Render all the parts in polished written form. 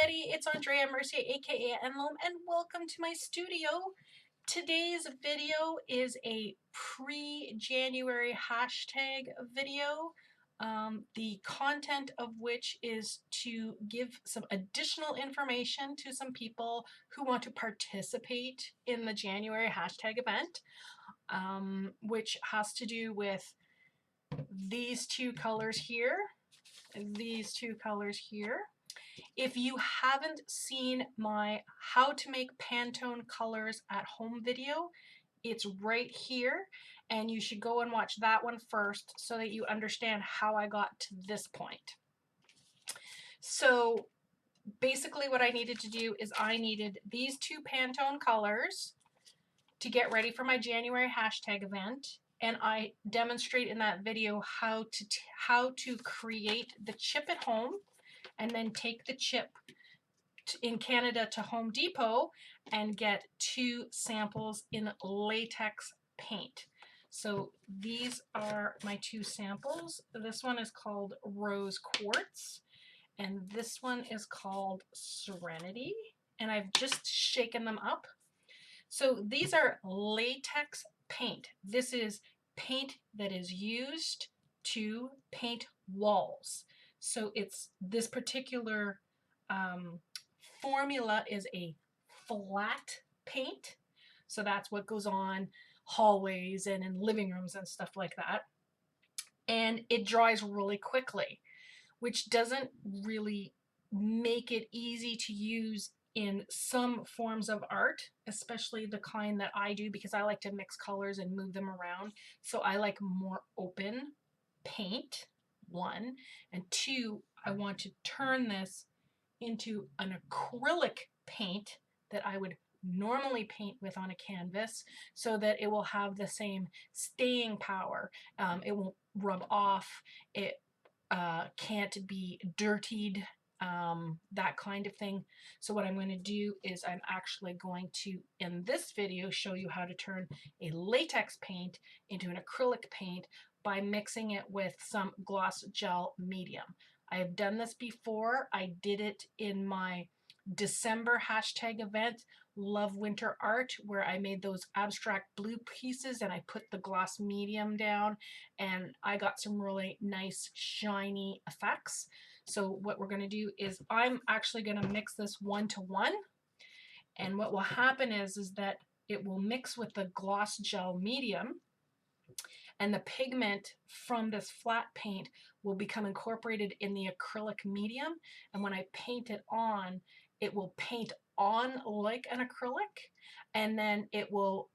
everybody, it's Andrea Mercier, aka Enlom, and welcome to my studio. Today's video is a pre-January hashtag video, the content of which is to give some additional information to some people who want to participate in the January hashtag event, which has to do with these two colors here, If you haven't seen my how to make Pantone colors at home video, it's right here, and you should go and watch that one first so that you understand how I got to this point. So basically what I needed to do is I needed these two Pantone colors to get ready for my January hashtag event, and I demonstrate in that video how to create the chip at home and then take the chip in Canada to Home Depot and get 2 samples in latex paint. So these are my 2 samples. This one is called Rose Quartz and this one is called Serenity, and I've just shaken them up. So these are latex paint. This is paint that is used to paint walls. So it's this particular formula is a flat paint. So that's what goes on hallways and in living rooms and stuff like that. And it dries really quickly, which doesn't really make it easy to use in some forms of art, especially the kind that I do, because I like to mix colors and move them around. So I like more open paint, 1, and 2, I want to turn this into an acrylic paint that I would normally paint with on a canvas so that it will have the same staying power. It won't rub off, it can't be dirtied, that kind of thing. So what I'm going to do is I'm actually going to, in this video, show you how to turn a latex paint into an acrylic paint by mixing it with some gloss gel medium. I have done this before. I did it in my December hashtag event, Love Winter Art, where I made those abstract blue pieces and I put the gloss medium down and I got some really nice shiny effects. So what we're going to do is I'm actually going to mix this 1-to-1, and what will happen is that it will mix with the gloss gel medium, and the pigment from this flat paint will become incorporated in the acrylic medium, and when I paint it on, it will paint on like an acrylic, and then it will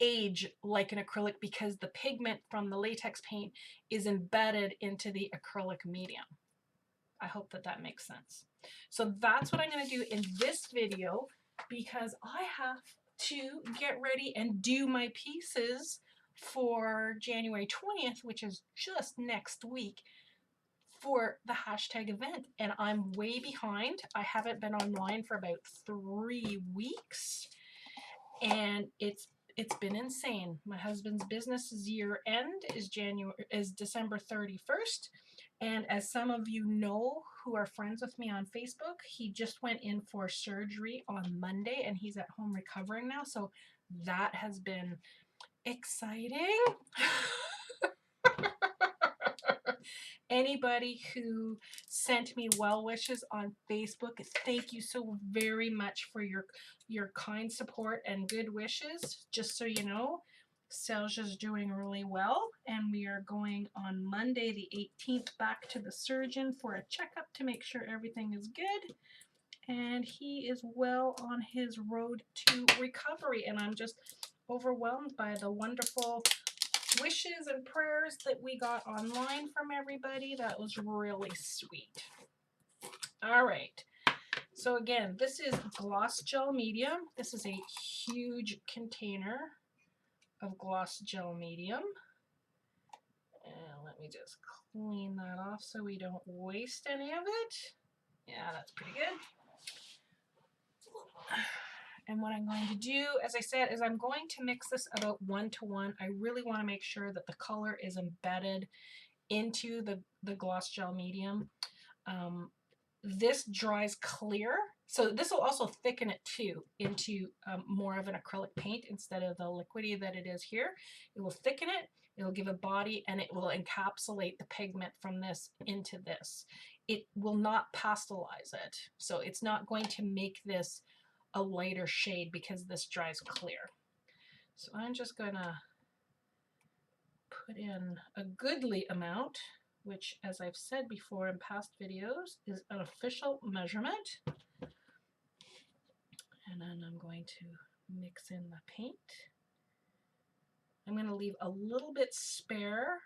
age like an acrylic because the pigment from the latex paint is embedded into the acrylic medium. I hope that that makes sense. So that's what I'm going to do in this video, because I have to get ready and do my pieces for January 20th, which is just next week, for the hashtag event, and I'm way behind. I haven't been online for about 3 weeks, and it's been insane. My husband's business's year end is December 31st, and as some of you know who are friends with me on Facebook, he just went in for surgery on Monday and he's at home recovering now, so that has been exciting. Anybody who sent me well wishes on Facebook, thank you so very much for your kind support and good wishes. Just so you know, Serge's doing really well, and we are going on Monday the 18th back to the surgeon for a checkup to make sure everything is good, and he is well on his road to recovery, and I'm just overwhelmed by the wonderful wishes and prayers that we got online from everybody. That was really sweet. All right, so again, this is gloss gel medium. This is a huge container of gloss gel medium, and let me just clean that off so we don't waste any of it. Yeah, that's pretty good. And what I'm going to do, as I said, is I'm going to mix this about 1-to-1. I really want to make sure that the color is embedded into the gloss gel medium. This dries clear, So this will also thicken it too into more of an acrylic paint instead of the liquidy that it is here. It will thicken it, it will give a body, and it will encapsulate the pigment from this into this. It will not pastelize it. So it's not going to make this a lighter shade because this dries clear. So I'm just gonna put in a goodly amount, which, as I've said before in past videos, is an official measurement. And then I'm going to mix in the paint. I'm going to leave a little bit spare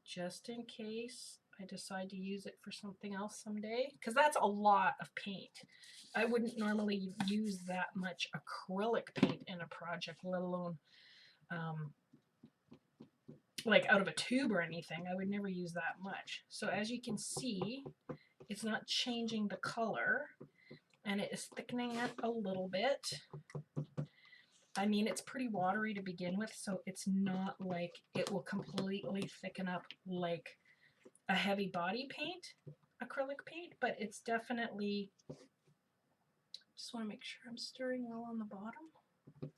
just in case I decide to use it for something else someday, because that's a lot of paint. I wouldn't normally use that much acrylic paint in a project, let alone like out of a tube or anything. I would never use that much. So as you can see, it's not changing the color, and it is thickening it a little bit. I mean, it's pretty watery to begin with, so it's not like it will completely thicken up like a heavy body paint, acrylic paint, but it's definitely, just want to make sure I'm stirring well on the bottom.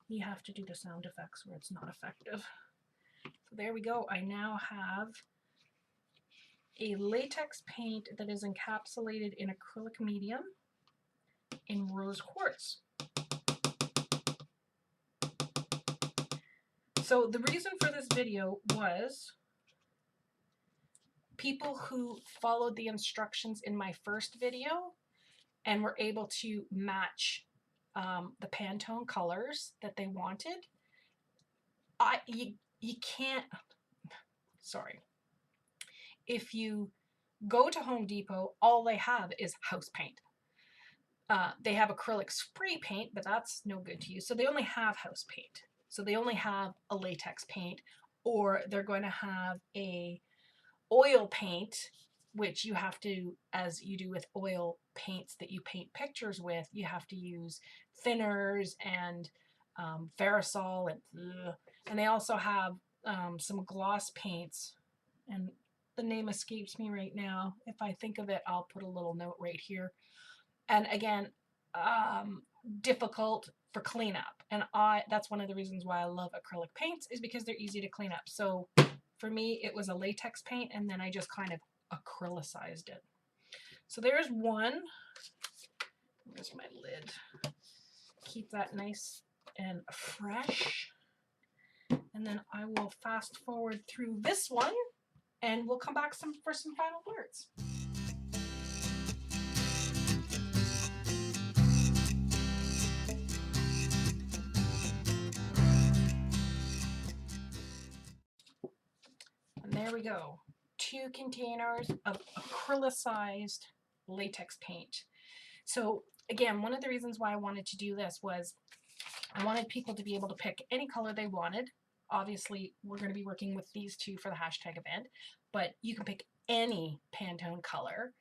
You have to do the sound effects where it's not effective. So there we go. I now have a latex paint that is encapsulated in acrylic medium in rose quartz. So the reason for this video was people who followed the instructions in my first video and were able to match the Pantone colors that they wanted. You can't, sorry. If you go to Home Depot, all they have is house paint. They have acrylic spray paint, but that's no good to you. So they only have house paint. So they only have a latex paint, or they're going to have a oil paint, which you have to, as you do with oil paints that you paint pictures with, you have to use thinners and Verisol, and they also have some gloss paints, and the name escapes me right now. If I think of it, I'll put a little note right here. And again, difficult for cleanup, and that's one of the reasons why I love acrylic paints, is because they're easy to clean up. So for me, it was a latex paint, and then I just kind of acrylicized it. So there's one. There's my lid. Keep that nice and fresh. And then I will fast forward through this one, and we'll come back for some final words. And there we go. 2 containers of acrylicized latex paint. So again, one of the reasons why I wanted to do this was I wanted people to be able to pick any color they wanted. Obviously, we're going to be working with these 2 for the hashtag event, but you can pick any Pantone color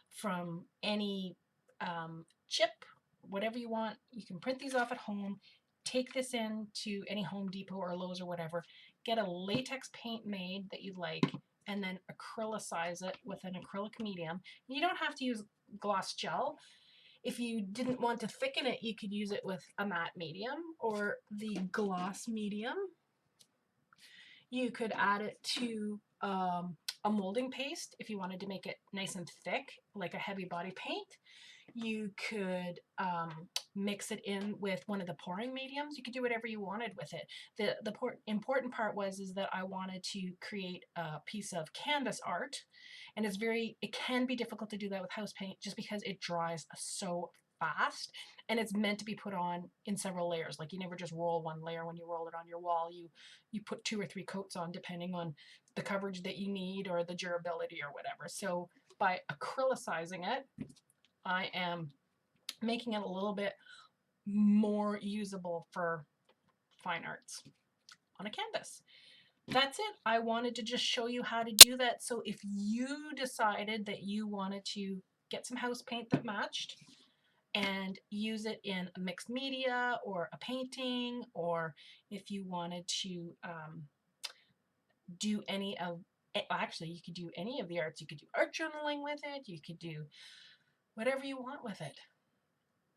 from any chip, whatever you want. You can print these off at home, take this in to any Home Depot or Lowe's or whatever, get a latex paint made that you like, and then acrylicize it with an acrylic medium. You don't have to use gloss gel. If you didn't want to thicken it, you could use it with a matte medium or the gloss medium. You could add it to a molding paste if you wanted to make it nice and thick, like a heavy body paint. You could mix it in with one of the pouring mediums. You could do whatever you wanted with it. The important part is that I wanted to create a piece of canvas art, and it can be difficult to do that with house paint just because it dries so fast, and it's meant to be put on in several layers. Like, you never just roll one layer when you roll it on your wall. You put 2 or 3 coats on depending on the coverage that you need or the durability or whatever. So by acrylicizing it, I am making it a little bit more usable for fine arts on a canvas. That's it. I wanted to just show you how to do that. So if you decided that you wanted to get some house paint that matched and use it in a mixed media or a painting, or if you wanted to do any of Actually, you could do any of the arts. You could do art journaling with it. You could do whatever you want with it.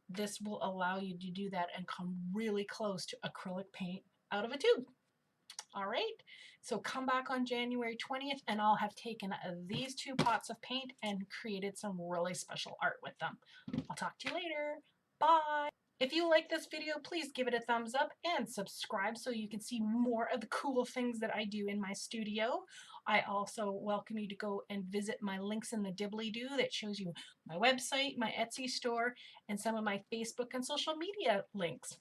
This will allow you to do that and come really close to acrylic paint out of a tube. All right, so come back on January 20th and I'll have taken these 2 pots of paint and created some really special art with them. I'll talk to you later. Bye. If you like this video, please give it a thumbs up and subscribe so you can see more of the cool things that I do in my studio. I also welcome you to go and visit my links in the dibbly-doo that shows you my website, my Etsy store, and some of my Facebook and social media links.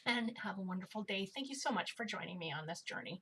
And have a wonderful day. Thank you so much for joining me on this journey.